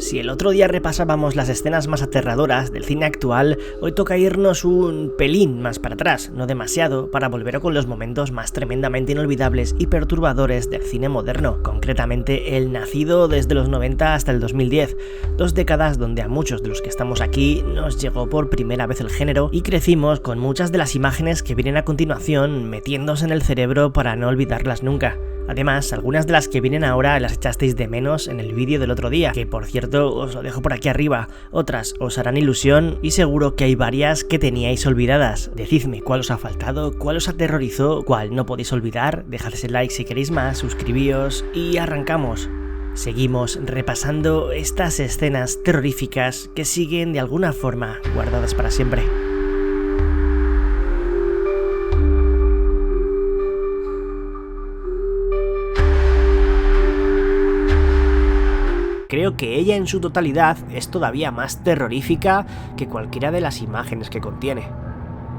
Si el otro día repasábamos las escenas más aterradoras del cine actual, hoy toca irnos un pelín más para atrás, no demasiado, para volver con los momentos más tremendamente inolvidables y perturbadores del cine moderno, concretamente el nacido desde los 90 hasta el 2010, 2 décadas donde a muchos de los que estamos aquí nos llegó por primera vez el género y crecimos con muchas de las imágenes que vienen a continuación metiéndose en el cerebro para no olvidarlas nunca. Además, algunas de las que vienen ahora las echasteis de menos en el vídeo del otro día, que por cierto os lo dejo por aquí arriba, otras os harán ilusión y seguro que hay varias que teníais olvidadas. Decidme cuál os ha faltado, cuál os aterrorizó, cuál no podéis olvidar, dejad ese like si queréis más, suscribíos y arrancamos. Seguimos repasando estas escenas terroríficas que siguen de alguna forma guardadas para siempre. Creo que ella en su totalidad es todavía más terrorífica que cualquiera de las imágenes que contiene.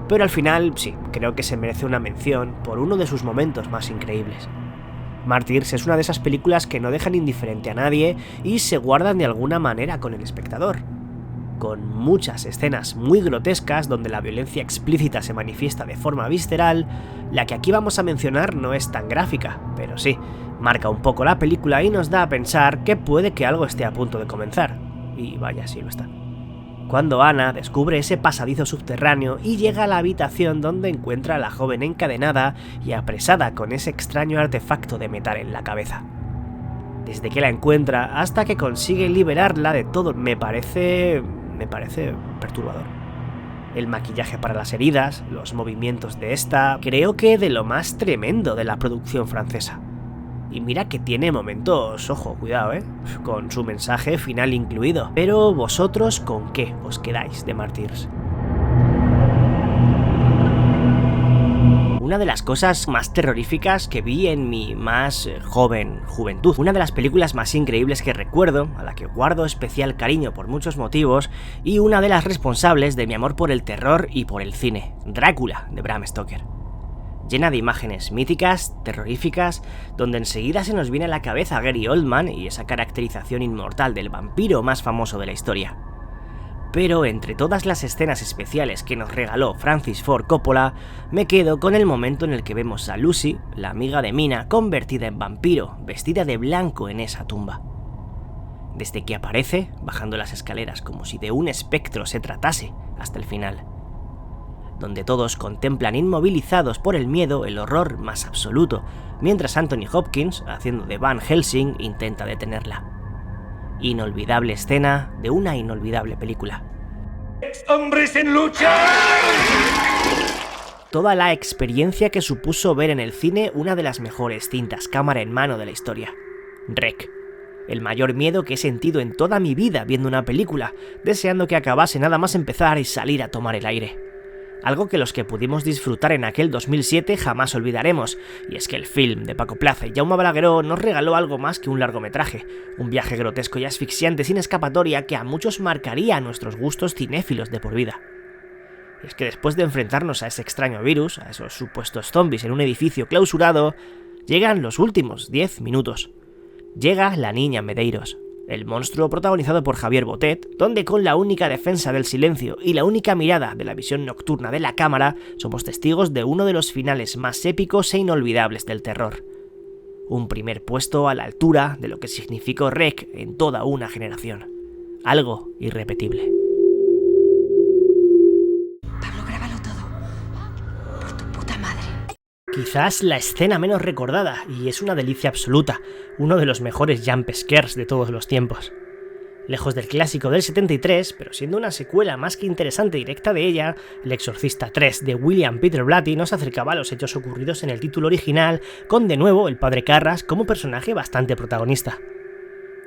Pero al final, sí, creo que se merece una mención por uno de sus momentos más increíbles. Mártires es una de esas películas que no dejan indiferente a nadie y se guardan de alguna manera con el espectador. Con muchas escenas muy grotescas donde la violencia explícita se manifiesta de forma visceral, la que aquí vamos a mencionar no es tan gráfica, pero sí, marca un poco la película y nos da a pensar que puede que algo esté a punto de comenzar. Y vaya, sí lo está. Cuando Anna descubre ese pasadizo subterráneo y llega a la habitación donde encuentra a la joven encadenada y apresada con ese extraño artefacto de metal en la cabeza. Desde que la encuentra hasta que consigue liberarla de todo me parece perturbador. El maquillaje para las heridas, los movimientos de esta, creo que de lo más tremendo de la producción francesa. Y mira que tiene momentos, ojo, cuidado, con su mensaje final incluido. Pero vosotros, ¿con qué os quedáis de Mártires? Una de las cosas más terroríficas que vi en mi más juventud. Una de las películas más increíbles que recuerdo, a la que guardo especial cariño por muchos motivos, y una de las responsables de mi amor por el terror y por el cine, Drácula, de Bram Stoker. Llena de imágenes míticas, terroríficas, donde enseguida se nos viene a la cabeza Gary Oldman y esa caracterización inmortal del vampiro más famoso de la historia. Pero entre todas las escenas especiales que nos regaló Francis Ford Coppola, me quedo con el momento en el que vemos a Lucy, la amiga de Mina, convertida en vampiro, vestida de blanco en esa tumba. Desde que aparece, bajando las escaleras como si de un espectro se tratase, hasta el final, donde todos contemplan inmovilizados por el miedo el horror más absoluto, mientras Anthony Hopkins, haciendo de Van Helsing, intenta detenerla. Inolvidable escena de una inolvidable película. ¡Hombres en lucha! Toda la experiencia que supuso ver en el cine una de las mejores cintas cámara en mano de la historia. REC. El mayor miedo que he sentido en toda mi vida viendo una película, deseando que acabase nada más empezar y salir a tomar el aire. Algo que los que pudimos disfrutar en aquel 2007 jamás olvidaremos, y es que el film de Paco Plaza y Jaume Balagueró nos regaló algo más que un largometraje, un viaje grotesco y asfixiante sin escapatoria que a muchos marcaría a nuestros gustos cinéfilos de por vida. Y es que después de enfrentarnos a ese extraño virus, a esos supuestos zombies en un edificio clausurado, llegan los últimos 10 minutos. Llega la niña Medeiros, el monstruo protagonizado por Javier Botet, donde con la única defensa del silencio y la única mirada de la visión nocturna de la cámara, somos testigos de uno de los finales más épicos e inolvidables del terror. Un primer puesto a la altura de lo que significó REC en toda una generación. Algo irrepetible. Pablo, grábalo todo. Por tu puta madre. Quizás la escena menos recordada, y es una delicia absoluta, uno de los mejores jump scares de todos los tiempos. Lejos del clásico del 73, pero siendo una secuela más que interesante directa de ella, El Exorcista 3 de William Peter Blatty nos acercaba a los hechos ocurridos en el título original, con de nuevo el padre Carras como personaje bastante protagonista.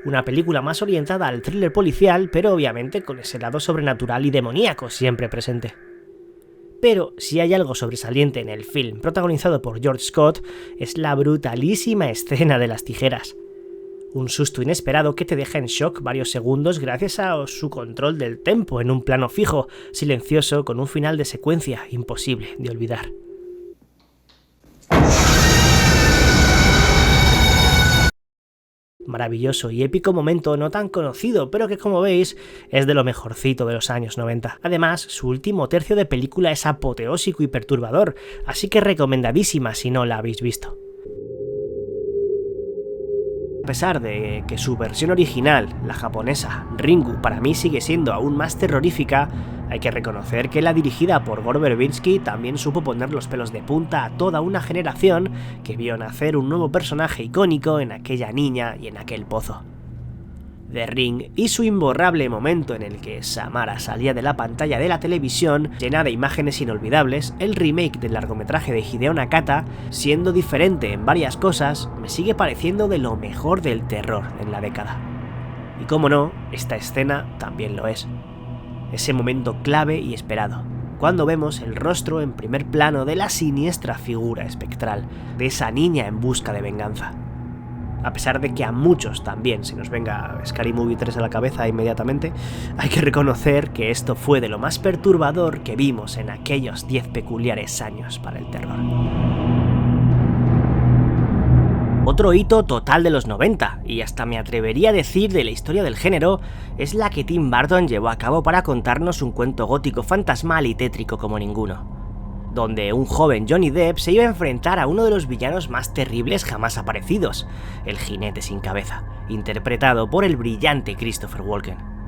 Una película más orientada al thriller policial, pero obviamente con ese lado sobrenatural y demoníaco siempre presente. Pero si hay algo sobresaliente en el film protagonizado por George Scott, es la brutalísima escena de las tijeras. Un susto inesperado que te deja en shock varios segundos gracias a su control del tempo en un plano fijo, silencioso, con un final de secuencia imposible de olvidar. maravilloso y épico momento no tan conocido, pero que como veis es de lo mejorcito de los años 90. Además, su último tercio de película es apoteósico y perturbador, así que recomendadísima si no la habéis visto. A pesar de que su versión original, la japonesa, Ringu, para mí sigue siendo aún más terrorífica, hay que reconocer que la dirigida por Gore Verbinski también supo poner los pelos de punta a toda una generación que vio nacer un nuevo personaje icónico en aquella niña y en aquel pozo. The Ring y su imborrable momento en el que Samara salía de la pantalla de la televisión llena de imágenes inolvidables, el remake del largometraje de Hideo Nakata, siendo diferente en varias cosas, me sigue pareciendo de lo mejor del terror en la década. Y como no, esta escena también lo es. Ese momento clave y esperado, cuando vemos el rostro en primer plano de la siniestra figura espectral, de esa niña en busca de venganza. A pesar de que a muchos también se nos venga Scary Movie 3 a la cabeza inmediatamente, hay que reconocer que esto fue de lo más perturbador que vimos en aquellos 10 peculiares años para el terror. Otro hito total de los 90, y hasta me atrevería a decir de la historia del género, es la que Tim Burton llevó a cabo para contarnos un cuento gótico fantasmal y tétrico como ninguno, donde un joven Johnny Depp se iba a enfrentar a uno de los villanos más terribles jamás aparecidos, el jinete sin cabeza, interpretado por el brillante Christopher Walken.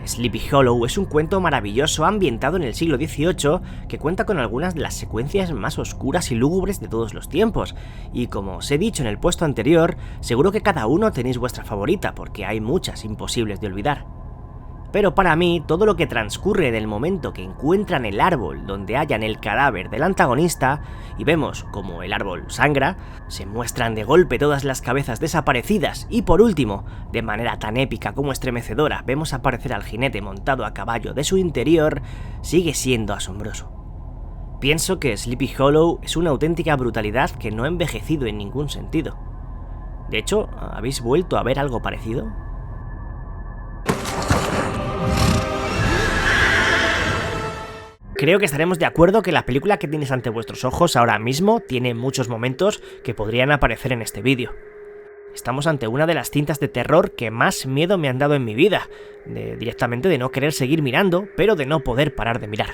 Sleepy Hollow es un cuento maravilloso ambientado en el siglo XVIII que cuenta con algunas de las secuencias más oscuras y lúgubres de todos los tiempos, y como os he dicho en el puesto anterior, seguro que cada uno tenéis vuestra favorita porque hay muchas imposibles de olvidar. Pero para mí, todo lo que transcurre en el momento que encuentran el árbol donde hallan el cadáver del antagonista y vemos como el árbol sangra, se muestran de golpe todas las cabezas desaparecidas y por último, de manera tan épica como estremecedora, vemos aparecer al jinete montado a caballo de su interior, sigue siendo asombroso. Pienso que Sleepy Hollow es una auténtica brutalidad que no ha envejecido en ningún sentido. De hecho, ¿habéis vuelto a ver algo parecido? Creo que estaremos de acuerdo que la película que tienes ante vuestros ojos ahora mismo tiene muchos momentos que podrían aparecer en este vídeo. Estamos ante una de las cintas de terror que más miedo me han dado en mi vida, directamente de no querer seguir mirando, pero de no poder parar de mirar.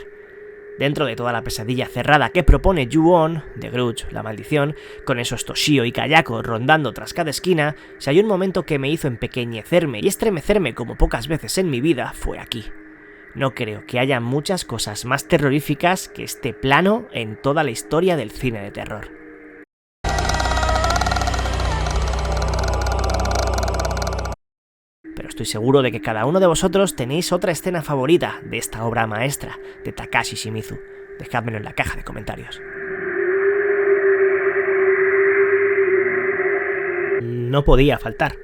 Dentro de toda la pesadilla cerrada que propone Ju-on, The Grudge, La Maldición, con esos Toshio y Kayako rondando tras cada esquina, si hay un momento que me hizo empequeñecerme y estremecerme como pocas veces en mi vida, fue aquí. No creo que haya muchas cosas más terroríficas que este plano en toda la historia del cine de terror. Pero estoy seguro de que cada uno de vosotros tenéis otra escena favorita de esta obra maestra de Takashi Shimizu. Dejádmelo en la caja de comentarios. No podía faltar.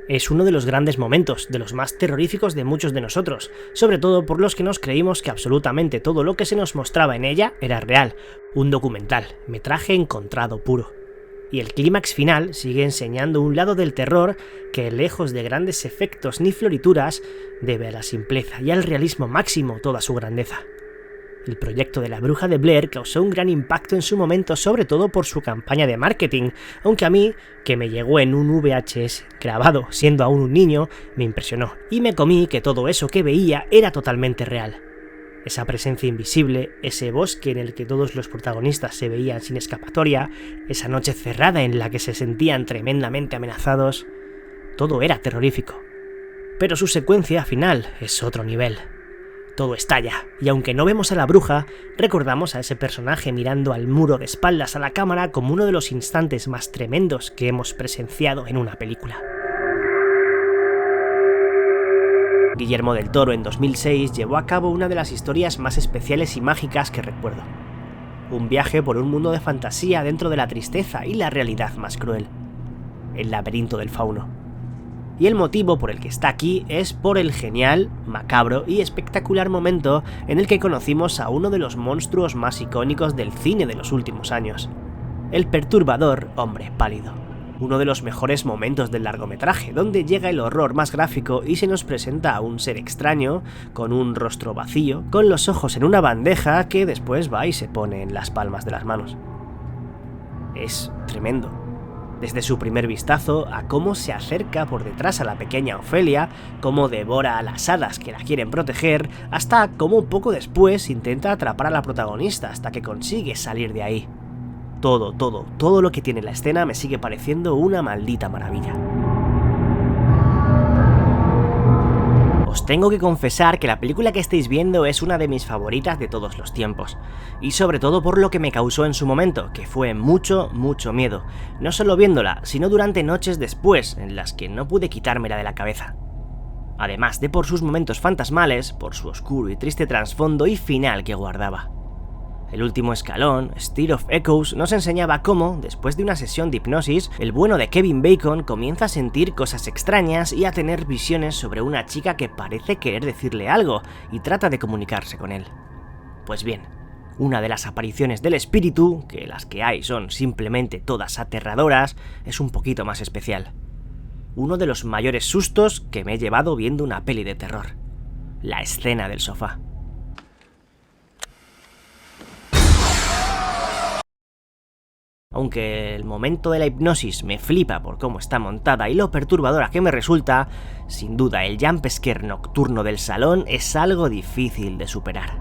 Es uno de los grandes momentos, de los más terroríficos de muchos de nosotros, sobre todo por los que nos creímos que absolutamente todo lo que se nos mostraba en ella era real, un documental, metraje encontrado puro. Y el clímax final sigue enseñando un lado del terror que, lejos de grandes efectos ni florituras, debe a la simpleza y al realismo máximo toda su grandeza. El proyecto de La Bruja de Blair causó un gran impacto en su momento, sobre todo por su campaña de marketing, aunque a mí, que me llegó en un VHS grabado siendo aún un niño, me impresionó y me comí que todo eso que veía era totalmente real. Esa presencia invisible, ese bosque en el que todos los protagonistas se veían sin escapatoria, esa noche cerrada en la que se sentían tremendamente amenazados, todo era terrorífico. Pero su secuencia final es otro nivel. Todo estalla, y aunque no vemos a la bruja, recordamos a ese personaje mirando al muro de espaldas a la cámara como uno de los instantes más tremendos que hemos presenciado en una película. Guillermo del Toro en 2006 llevó a cabo una de las historias más especiales y mágicas que recuerdo. Un viaje por un mundo de fantasía dentro de la tristeza y la realidad más cruel. El laberinto del fauno. Y el motivo por el que está aquí es por el genial, macabro y espectacular momento en el que conocimos a uno de los monstruos más icónicos del cine de los últimos años. El perturbador hombre pálido. Uno de los mejores momentos del largometraje, donde llega el horror más gráfico y se nos presenta a un ser extraño, con un rostro vacío, con los ojos en una bandeja que después va y se pone en las palmas de las manos. Es tremendo. Desde su primer vistazo a cómo se acerca por detrás a la pequeña Ofelia, cómo devora a las hadas que la quieren proteger, hasta cómo poco después intenta atrapar a la protagonista hasta que consigue salir de ahí. Todo lo que tiene la escena me sigue pareciendo una maldita maravilla. Os tengo que confesar que la película que estáis viendo es una de mis favoritas de todos los tiempos, y sobre todo por lo que me causó en su momento, que fue mucho miedo, no solo viéndola, sino durante noches después, en las que no pude quitármela de la cabeza. Además de por sus momentos fantasmales, por su oscuro y triste trasfondo y final que guardaba. El último escalón, Stir of Echoes, nos enseñaba cómo, después de una sesión de hipnosis, el bueno de Kevin Bacon comienza a sentir cosas extrañas y a tener visiones sobre una chica que parece querer decirle algo y trata de comunicarse con él. Pues bien, una de las apariciones del espíritu, que las que hay son simplemente todas aterradoras, es un poquito más especial. Uno de los mayores sustos que me he llevado viendo una peli de terror. La escena del sofá. Aunque el momento de la hipnosis me flipa por cómo está montada y lo perturbadora que me resulta, sin duda el jumpscare nocturno del salón es algo difícil de superar.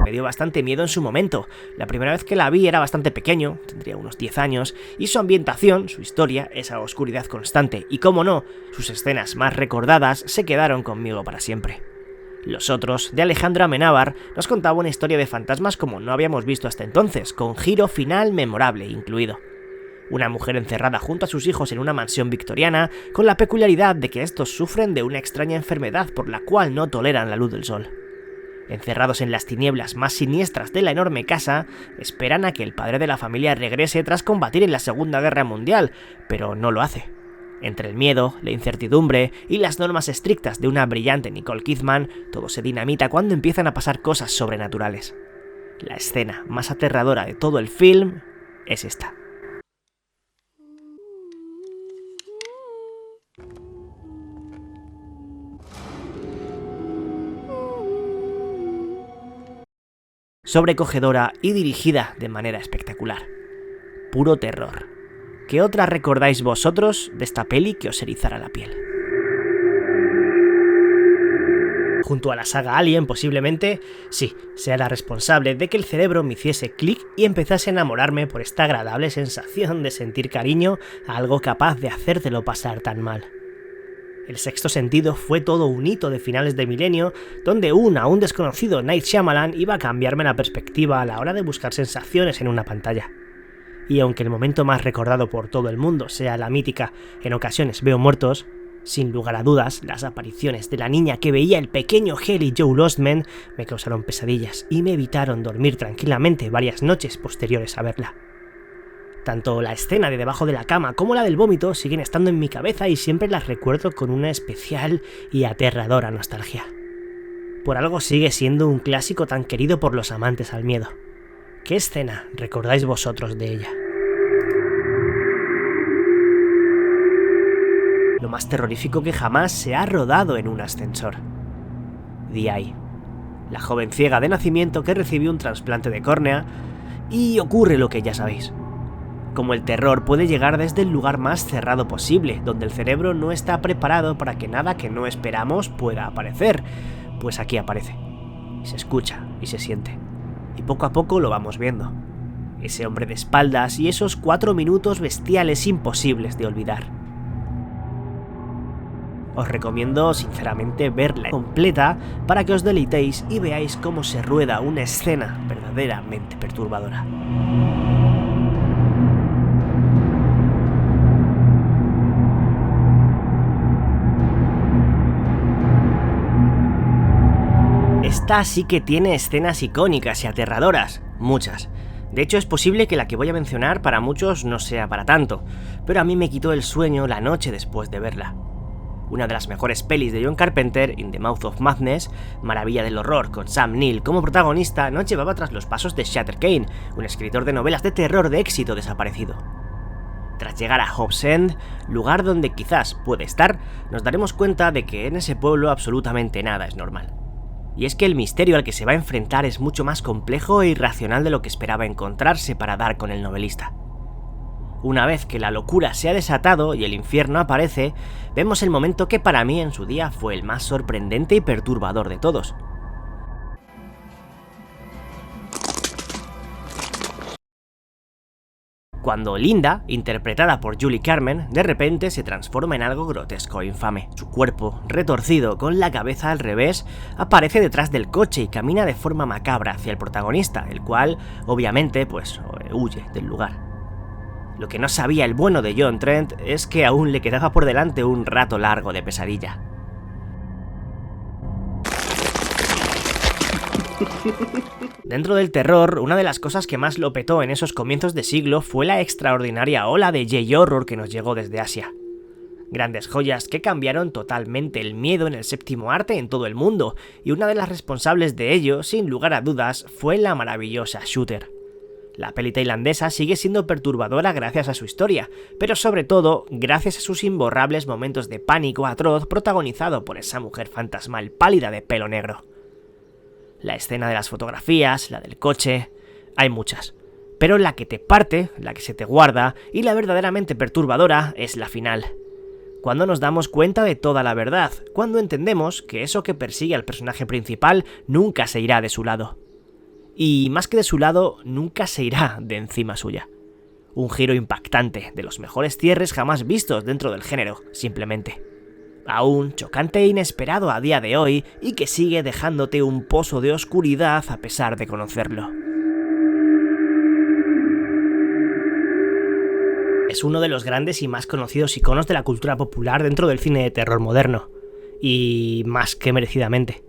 Me dio bastante miedo en su momento. La primera vez que la vi era bastante pequeño, tendría unos 10 años, y su ambientación, su historia, esa oscuridad constante y, cómo no, sus escenas más recordadas se quedaron conmigo para siempre. Los Otros, de Alejandro Amenábar, nos contaba una historia de fantasmas como no habíamos visto hasta entonces, con giro final memorable incluido. Una mujer encerrada junto a sus hijos en una mansión victoriana, con la peculiaridad de que estos sufren de una extraña enfermedad por la cual no toleran la luz del sol. Encerrados en las tinieblas más siniestras de la enorme casa, esperan a que el padre de la familia regrese tras combatir en la Segunda Guerra Mundial, pero no lo hace. Entre el miedo, la incertidumbre y las normas estrictas de una brillante Nicole Kidman, todo se dinamita cuando empiezan a pasar cosas sobrenaturales. La escena más aterradora de todo el film es esta. Sobrecogedora y dirigida de manera espectacular. Puro terror. ¿Qué otra recordáis vosotros de esta peli que os erizara la piel? Junto a la saga Alien, posiblemente, sí, sea la responsable de que el cerebro me hiciese clic y empezase a enamorarme por esta agradable sensación de sentir cariño a algo capaz de hacértelo pasar tan mal. El Sexto Sentido fue todo un hito de finales de milenio, donde un aún desconocido Night Shyamalan iba a cambiarme la perspectiva a la hora de buscar sensaciones en una pantalla. Y aunque el momento más recordado por todo el mundo sea la mítica "en ocasiones veo muertos", sin lugar a dudas, las apariciones de la niña que veía el pequeño Haley Joel Osment me causaron pesadillas y me evitaron dormir tranquilamente varias noches posteriores a verla. Tanto la escena de debajo de la cama como la del vómito siguen estando en mi cabeza y siempre las recuerdo con una especial y aterradora nostalgia. Por algo sigue siendo un clásico tan querido por los amantes al miedo. ¿Qué escena recordáis vosotros de ella? Lo más terrorífico que jamás se ha rodado en un ascensor. The Eye. La joven ciega de nacimiento que recibió un trasplante de córnea, y ocurre lo que ya sabéis. Como el terror puede llegar desde el lugar más cerrado posible, donde el cerebro no está preparado para que nada que no esperamos pueda aparecer, pues aquí aparece. Y se escucha y se siente. Y poco a poco lo vamos viendo. Ese hombre de espaldas y esos 4 minutos bestiales imposibles de olvidar. Os recomiendo sinceramente verla completa para que os deleitéis y veáis cómo se rueda una escena verdaderamente perturbadora. Esta sí que tiene escenas icónicas y aterradoras, muchas. De hecho, es posible que la que voy a mencionar para muchos no sea para tanto, pero a mí me quitó el sueño la noche después de verla. Una de las mejores pelis de John Carpenter, In the Mouth of Madness, maravilla del horror con Sam Neill como protagonista, nos llevaba tras los pasos de Sutter Kane, un escritor de novelas de terror de éxito desaparecido. Tras llegar a Hobbs End, lugar donde quizás puede estar, nos daremos cuenta de que en ese pueblo absolutamente nada es normal. Y es que el misterio al que se va a enfrentar es mucho más complejo e irracional de lo que esperaba encontrarse para dar con el novelista. Una vez que la locura se ha desatado y el infierno aparece, vemos el momento que para mí en su día fue el más sorprendente y perturbador de todos. Cuando Linda, interpretada por Julie Carmen, de repente se transforma en algo grotesco e infame. Su cuerpo, retorcido, con la cabeza al revés, aparece detrás del coche y camina de forma macabra hacia el protagonista, el cual, obviamente, huye del lugar. Lo que no sabía el bueno de John Trent es que aún le quedaba por delante un rato largo de pesadilla. Dentro del terror, una de las cosas que más lo petó en esos comienzos de siglo fue la extraordinaria ola de J-horror que nos llegó desde Asia. Grandes joyas que cambiaron totalmente el miedo en el séptimo arte en todo el mundo, y una de las responsables de ello, sin lugar a dudas, fue la maravillosa Shooter. La peli tailandesa sigue siendo perturbadora gracias a su historia, pero sobre todo gracias a sus imborrables momentos de pánico atroz protagonizado por esa mujer fantasmal pálida de pelo negro. La escena de las fotografías, la del coche, hay muchas, pero la que te parte, la que se te guarda y la verdaderamente perturbadora es la final. Cuando nos damos cuenta de toda la verdad, cuando entendemos que eso que persigue al personaje principal nunca se irá de su lado. Y más que de su lado, nunca se irá de encima suya. Un giro impactante, de los mejores cierres jamás vistos dentro del género, simplemente. Aún chocante e inesperado a día de hoy y que sigue dejándote un pozo de oscuridad a pesar de conocerlo. Es uno de los grandes y más conocidos iconos de la cultura popular dentro del cine de terror moderno, y más que merecidamente,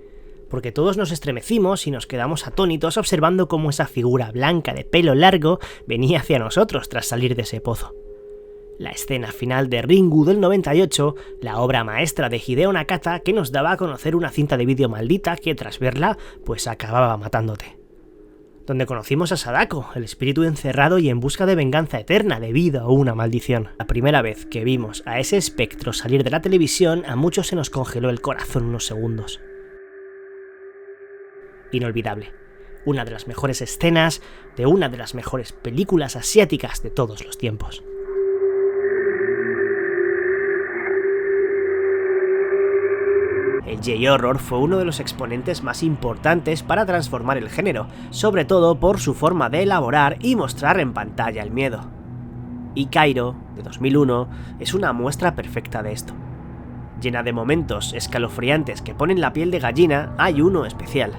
porque todos nos estremecimos y nos quedamos atónitos observando cómo esa figura blanca de pelo largo venía hacia nosotros tras salir de ese pozo. La escena final de Ringu del 98, la obra maestra de Hideo Nakata que nos daba a conocer una cinta de vídeo maldita que tras verla, acababa matándote. Donde conocimos a Sadako, el espíritu encerrado y en busca de venganza eterna debido a una maldición. La primera vez que vimos a ese espectro salir de la televisión, a muchos se nos congeló el corazón unos segundos. Inolvidable. Una de las mejores escenas de una de las mejores películas asiáticas de todos los tiempos. El J-horror fue uno de los exponentes más importantes para transformar el género, sobre todo por su forma de elaborar y mostrar en pantalla el miedo. Y Kairo, de 2001, es una muestra perfecta de esto. Llena de momentos escalofriantes que ponen la piel de gallina, hay uno especial.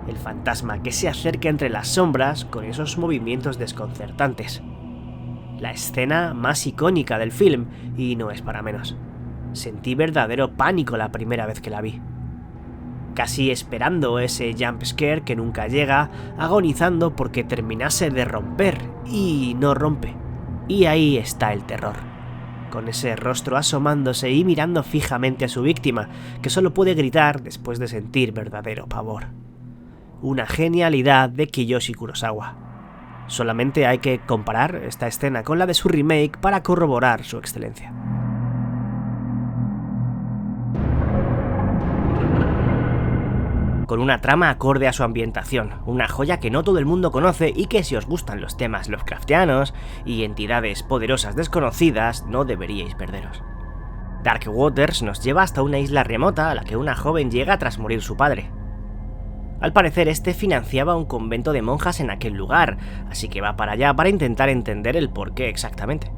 El fantasma que se acerca entre las sombras con esos movimientos desconcertantes. La escena más icónica del film, y no es para menos. Sentí verdadero pánico la primera vez que la vi. Casi esperando ese jump scare que nunca llega, agonizando porque terminase de romper, y no rompe. Y ahí está el terror. Con ese rostro asomándose y mirando fijamente a su víctima, que solo puede gritar después de sentir verdadero pavor. Una genialidad de Kiyoshi Kurosawa. Solamente hay que comparar esta escena con la de su remake para corroborar su excelencia. Con una trama acorde a su ambientación, una joya que no todo el mundo conoce y que si os gustan los temas Lovecraftianos y entidades poderosas desconocidas, no deberíais perderos. Dark Waters nos lleva hasta una isla remota a la que una joven llega tras morir su padre. Al parecer este financiaba un convento de monjas en aquel lugar, así que va para allá para intentar entender el porqué exactamente.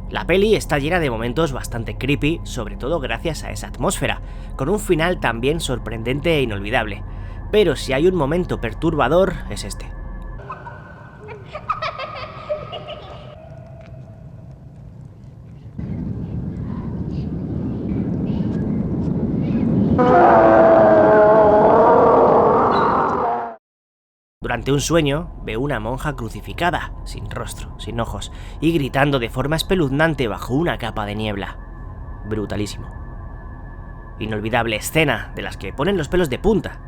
La peli está llena de momentos bastante creepy, sobre todo gracias a esa atmósfera, con un final también sorprendente e inolvidable, pero si hay un momento perturbador es este. Durante un sueño, ve una monja crucificada, sin rostro, sin ojos, y gritando de forma espeluznante bajo una capa de niebla. Brutalísimo. Inolvidable escena, de las que ponen los pelos de punta.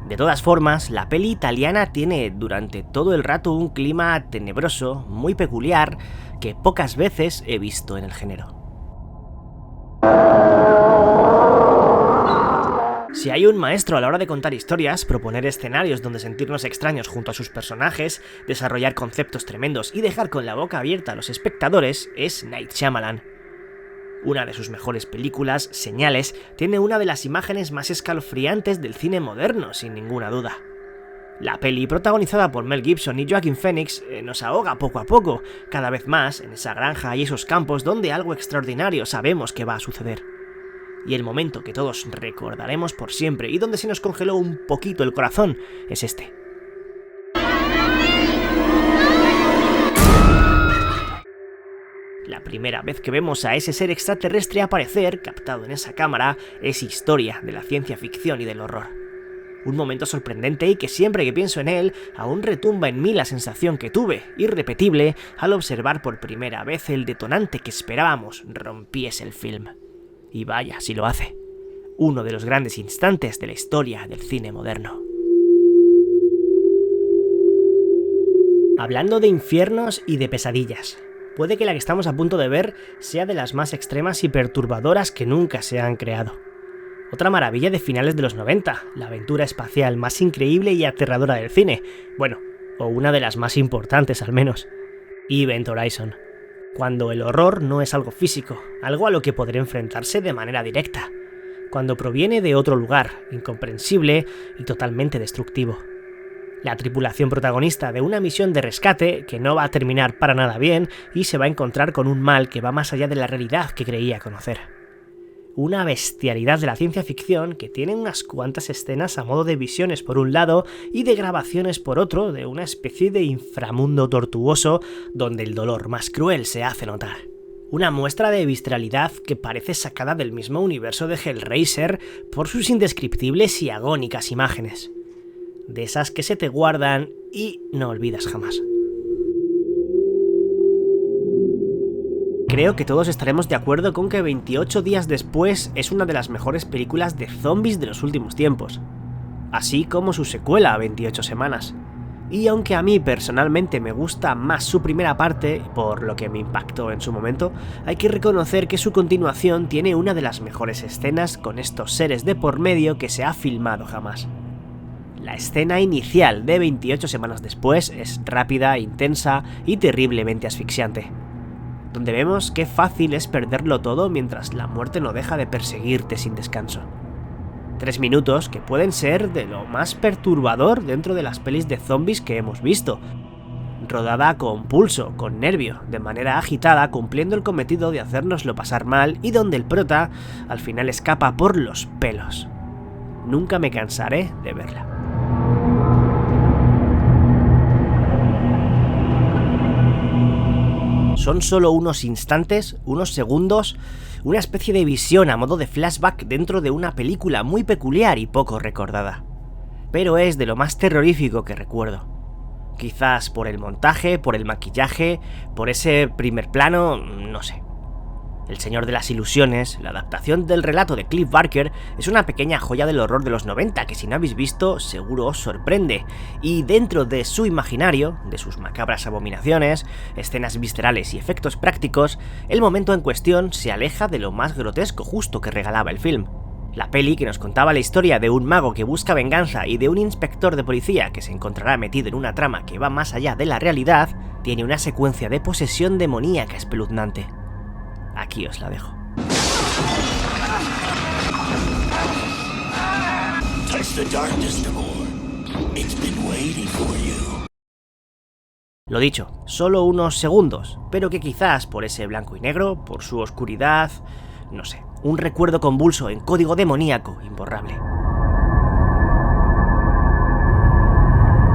De todas formas, la peli italiana tiene durante todo el rato un clima tenebroso, muy peculiar, que pocas veces he visto en el género. Si hay un maestro a la hora de contar historias, proponer escenarios donde sentirnos extraños junto a sus personajes, desarrollar conceptos tremendos y dejar con la boca abierta a los espectadores, es Night Shyamalan. Una de sus mejores películas, Señales, tiene una de las imágenes más escalofriantes del cine moderno, sin ninguna duda. La peli, protagonizada por Mel Gibson y Joaquin Phoenix, nos ahoga poco a poco, cada vez más en esa granja y esos campos donde algo extraordinario sabemos que va a suceder. Y el momento que todos recordaremos por siempre y donde se nos congeló un poquito el corazón es este. La primera vez que vemos a ese ser extraterrestre aparecer, captado en esa cámara, es historia de la ciencia ficción y del horror. Un momento sorprendente y que siempre que pienso en él, aún retumba en mí la sensación que tuve, irrepetible, al observar por primera vez el detonante que esperábamos rompiese el film. Y vaya si lo hace. Uno de los grandes instantes de la historia del cine moderno. Hablando de infiernos y de pesadillas, puede que la que estamos a punto de ver sea de las más extremas y perturbadoras que nunca se han creado. Otra maravilla de finales de los 90, la aventura espacial más increíble y aterradora del cine, bueno, o una de las más importantes al menos, Event Horizon. Cuando el horror no es algo físico, algo a lo que poder enfrentarse de manera directa. Cuando proviene de otro lugar, incomprensible y totalmente destructivo. La tripulación protagonista de una misión de rescate que no va a terminar para nada bien y se va a encontrar con un mal que va más allá de la realidad que creía conocer. Una bestialidad de la ciencia ficción que tiene unas cuantas escenas a modo de visiones por un lado y de grabaciones por otro de una especie de inframundo tortuoso donde el dolor más cruel se hace notar. Una muestra de visceralidad que parece sacada del mismo universo de Hellraiser por sus indescriptibles y agónicas imágenes. De esas que se te guardan y no olvidas jamás. Creo que todos estaremos de acuerdo con que 28 días después es una de las mejores películas de zombies de los últimos tiempos, así como su secuela 28 semanas. Y aunque a mí personalmente me gusta más su primera parte, por lo que me impactó en su momento, hay que reconocer que su continuación tiene una de las mejores escenas con estos seres de por medio que se ha filmado jamás. La escena inicial de 28 semanas después es rápida, intensa y terriblemente asfixiante, donde vemos qué fácil es perderlo todo mientras la muerte no deja de perseguirte sin descanso. 3 minutos que pueden ser de lo más perturbador dentro de las pelis de zombies que hemos visto, rodada con pulso, con nervio, de manera agitada, cumpliendo el cometido de hacernoslo pasar mal y donde el prota al final escapa por los pelos. Nunca me cansaré de verla. Son solo unos instantes, unos segundos, una especie de visión a modo de flashback dentro de una película muy peculiar y poco recordada. Pero es de lo más terrorífico que recuerdo. Quizás por el montaje, por el maquillaje, por ese primer plano, no sé. El Señor de las Ilusiones, la adaptación del relato de Clive Barker, es una pequeña joya del horror de los 90 que si no habéis visto seguro os sorprende, y dentro de su imaginario, de sus macabras abominaciones, escenas viscerales y efectos prácticos, el momento en cuestión se aleja de lo más grotesco justo que regalaba el film. La peli, que nos contaba la historia de un mago que busca venganza y de un inspector de policía que se encontrará metido en una trama que va más allá de la realidad, tiene una secuencia de posesión demoníaca espeluznante. Aquí os la dejo. Lo dicho, solo unos segundos, pero que quizás por ese blanco y negro, por su oscuridad, no sé, un recuerdo convulso en código demoníaco imborrable.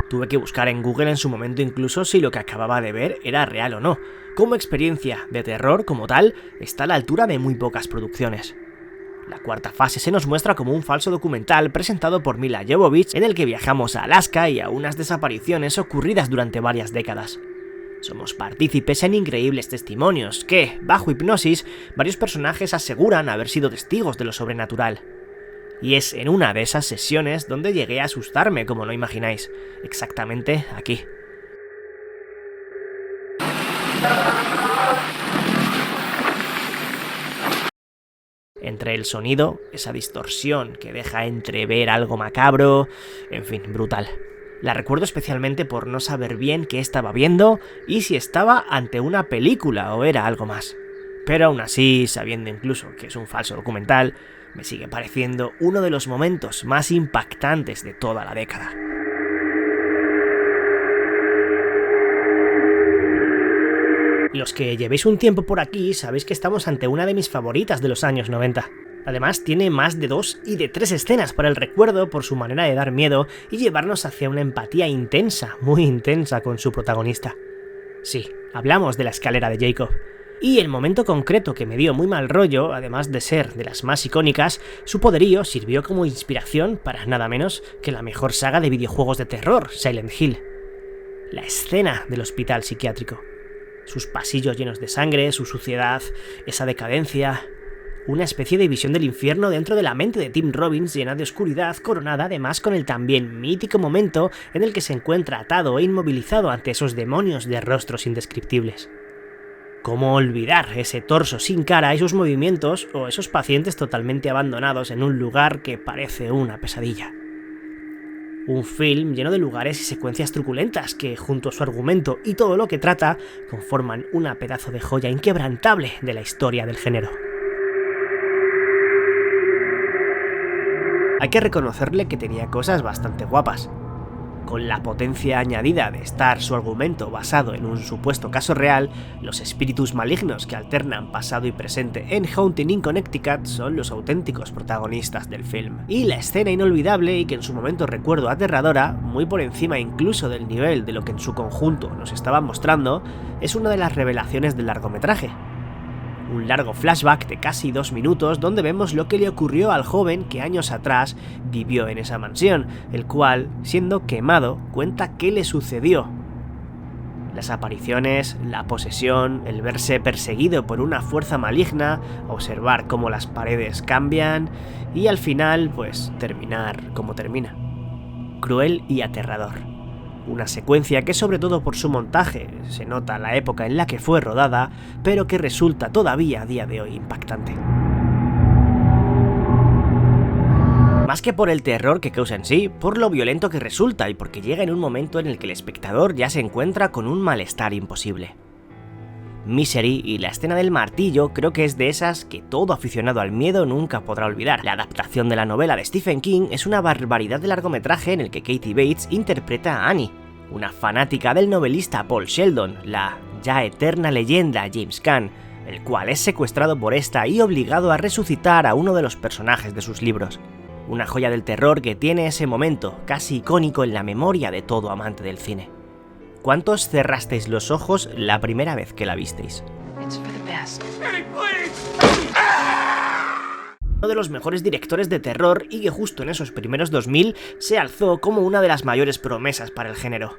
Tuve que buscar en Google en su momento incluso si lo que acababa de ver era real o no. Como experiencia de terror como tal, está a la altura de muy pocas producciones. La cuarta fase se nos muestra como un falso documental presentado por Milla Jovovich en el que viajamos a Alaska y a unas desapariciones ocurridas durante varias décadas. Somos partícipes en increíbles testimonios que, bajo hipnosis, varios personajes aseguran haber sido testigos de lo sobrenatural. Y es en una de esas sesiones donde llegué a asustarme, como no imagináis, exactamente aquí. Entre el sonido, esa distorsión que deja entrever algo macabro, en fin, brutal. La recuerdo especialmente por no saber bien qué estaba viendo y si estaba ante una película o era algo más. Pero aún así, sabiendo incluso que es un falso documental, me sigue pareciendo uno de los momentos más impactantes de toda la década. Los que llevéis un tiempo por aquí sabéis que estamos ante una de mis favoritas de los años 90. Además tiene más de 2 y de 3 escenas para el recuerdo por su manera de dar miedo y llevarnos hacia una empatía intensa, muy intensa con su protagonista. Sí, hablamos de la escalera de Jacob. Y el momento concreto que me dio muy mal rollo, además de ser de las más icónicas, su poderío sirvió como inspiración para nada menos que la mejor saga de videojuegos de terror, Silent Hill. La escena del hospital psiquiátrico. Sus pasillos llenos de sangre, su suciedad, esa decadencia... Una especie de visión del infierno dentro de la mente de Tim Robbins llena de oscuridad, coronada además con el también mítico momento en el que se encuentra atado e inmovilizado ante esos demonios de rostros indescriptibles. ¿Cómo olvidar ese torso sin cara y sus movimientos o esos pacientes totalmente abandonados en un lugar que parece una pesadilla? Un film lleno de lugares y secuencias truculentas que, junto a su argumento y todo lo que trata, conforman una pedazo de joya inquebrantable de la historia del género. Hay que reconocerle que tenía cosas bastante guapas. Con la potencia añadida de estar su argumento basado en un supuesto caso real, los espíritus malignos que alternan pasado y presente en Haunting in Connecticut son los auténticos protagonistas del film. Y la escena inolvidable y que en su momento recuerdo aterradora, muy por encima incluso del nivel de lo que en su conjunto nos estaban mostrando, es una de las revelaciones del largometraje. Un largo flashback de casi 2 minutos donde vemos lo que le ocurrió al joven que años atrás vivió en esa mansión, el cual, siendo quemado, cuenta qué le sucedió. Las apariciones, la posesión, el verse perseguido por una fuerza maligna, observar cómo las paredes cambian y al final, pues, terminar como termina. Cruel y aterrador. Una secuencia que sobre todo por su montaje se nota la época en la que fue rodada, pero que resulta todavía a día de hoy impactante. Más que por el terror que causa en sí, por lo violento que resulta y porque llega en un momento en el que el espectador ya se encuentra con un malestar imposible. Misery y la escena del martillo creo que es de esas que todo aficionado al miedo nunca podrá olvidar. La adaptación de la novela de Stephen King es una barbaridad de largometraje en el que Kathy Bates interpreta a Annie, una fanática del novelista Paul Sheldon, la ya eterna leyenda James Caan, el cual es secuestrado por esta y obligado a resucitar a uno de los personajes de sus libros. Una joya del terror que tiene ese momento casi icónico en la memoria de todo amante del cine. ¿Cuántos cerrasteis los ojos la primera vez que la visteis? Uno de los mejores directores de terror y que justo en esos primeros 2000 se alzó como una de las mayores promesas para el género.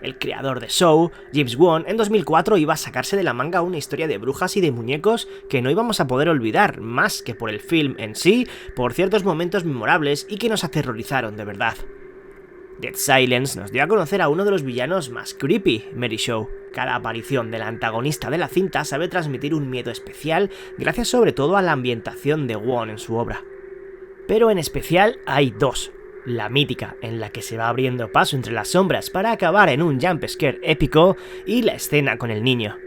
El creador de Saw, James Wan, en 2004 iba a sacarse de la manga una historia de brujas y de muñecos que no íbamos a poder olvidar, más que por el film en sí, por ciertos momentos memorables y que nos aterrorizaron de verdad. Dead Silence nos dio a conocer a uno de los villanos más creepy, Mary Shaw. Cada aparición del antagonista de la cinta sabe transmitir un miedo especial gracias sobre todo a la ambientación de Wan en su obra. Pero en especial hay dos. La mítica, en la que se va abriendo paso entre las sombras para acabar en un jump scare épico, y la escena con el niño.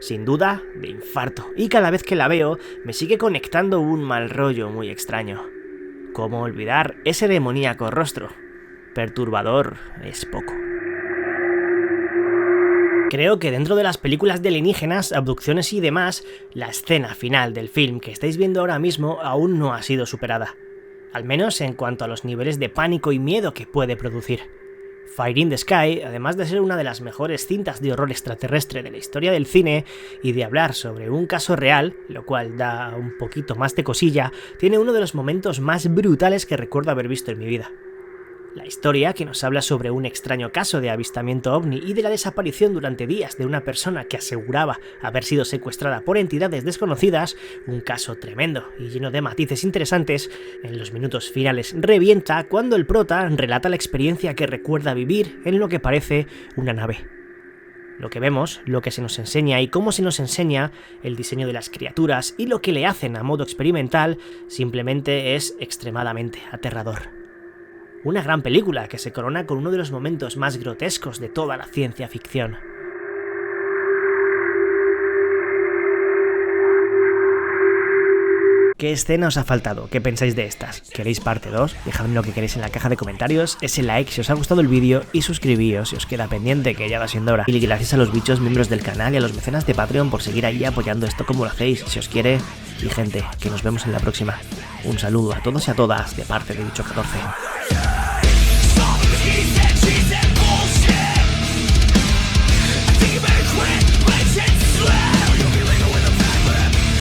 Sin duda, de infarto, y cada vez que la veo me sigue conectando un mal rollo muy extraño. ¿Cómo olvidar ese demoníaco rostro? Perturbador es poco. Creo que dentro de las películas de alienígenas, abducciones y demás, la escena final del film que estáis viendo ahora mismo aún no ha sido superada. Al menos en cuanto a los niveles de pánico y miedo que puede producir. Fire in the Sky, además de ser una de las mejores cintas de horror extraterrestre de la historia del cine y de hablar sobre un caso real, lo cual da un poquito más de cosilla, tiene uno de los momentos más brutales que recuerdo haber visto en mi vida. La historia, que nos habla sobre un extraño caso de avistamiento ovni y de la desaparición durante días de una persona que aseguraba haber sido secuestrada por entidades desconocidas, un caso tremendo y lleno de matices interesantes, en los minutos finales revienta cuando el prota relata la experiencia que recuerda vivir en lo que parece una nave. Lo que vemos, lo que se nos enseña y cómo se nos enseña el diseño de las criaturas y lo que le hacen a modo experimental simplemente es extremadamente aterrador. Una gran película que se corona con uno de los momentos más grotescos de toda la ciencia ficción. ¿Qué escena os ha faltado? ¿Qué pensáis de estas? ¿Queréis parte 2? Dejadme lo que queréis en la caja de comentarios, ese like si os ha gustado el vídeo y suscribíos si os queda pendiente, que ya va siendo hora. Y gracias a los bichos miembros del canal y a los mecenas de Patreon por seguir ahí apoyando esto como lo hacéis, si os quiere. Y gente, que nos vemos en la próxima. Un saludo a todos y a todas de parte de Bicho14.